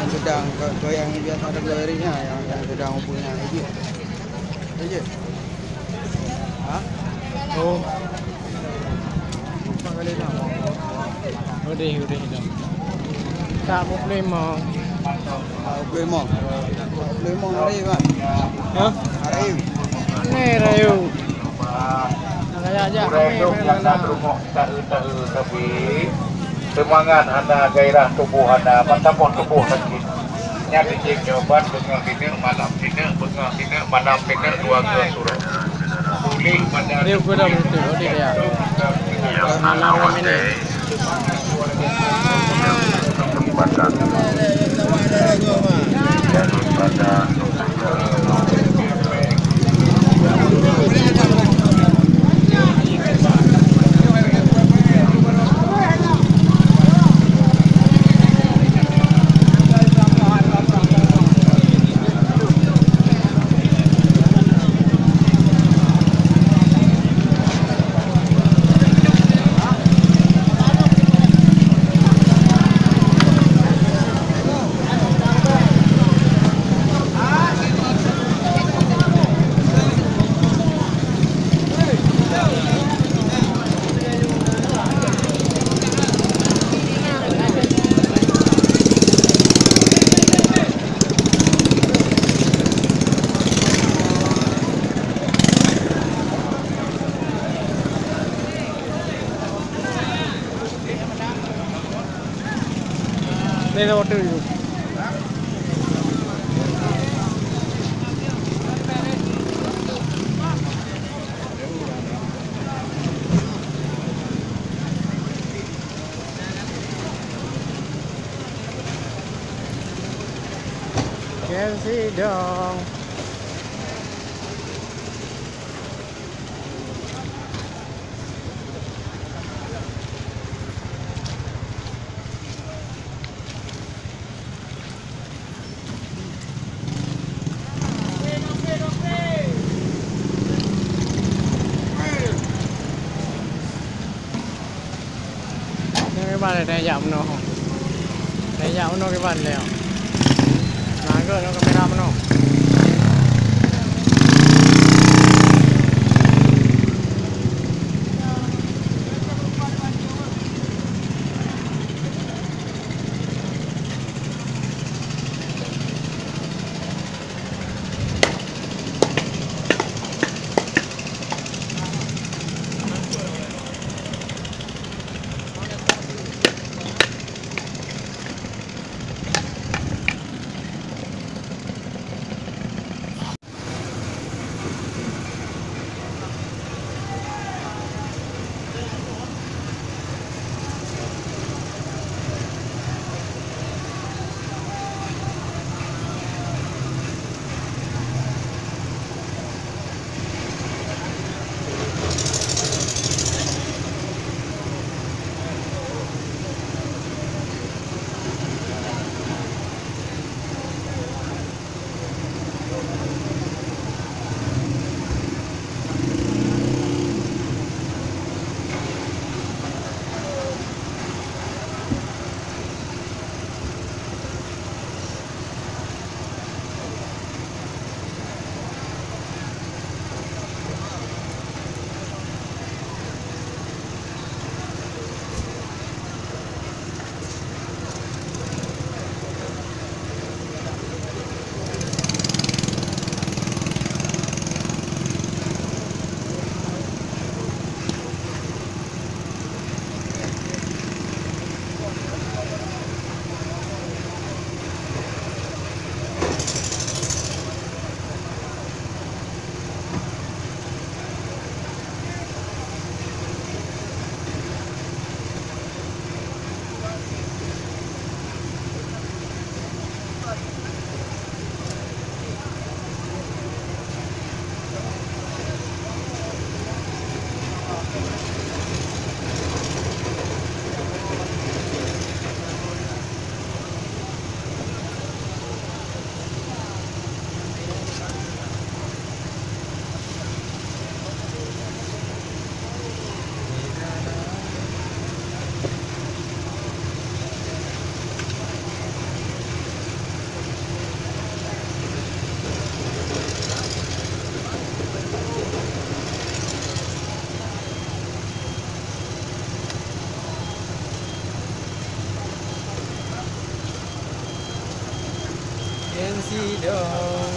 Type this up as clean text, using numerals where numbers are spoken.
yang sedang, kau yang biasa ada galerinya, yang sedang punya itu. Aja. Ha? Oh, Bukan kali nak. udah dah. Tak problema. Lemong. Lemong hari kan? Hah? Hari. Aneh rayu. Kaya aja kami yang rumah tapi semangat anda gairah tubuh anda mantapun tubuh sakit nyata cek jawaban bengang tina malam tina dua ke suruh tulis pada Riu ku dah betul dia dia. Mana ramai ni? kesempatan daripada Ni hotel itu. Kensi dong. Cái bàn này này dạo nó này dạo nó cái bàn này lá cơ nó camera nó gengsi dong.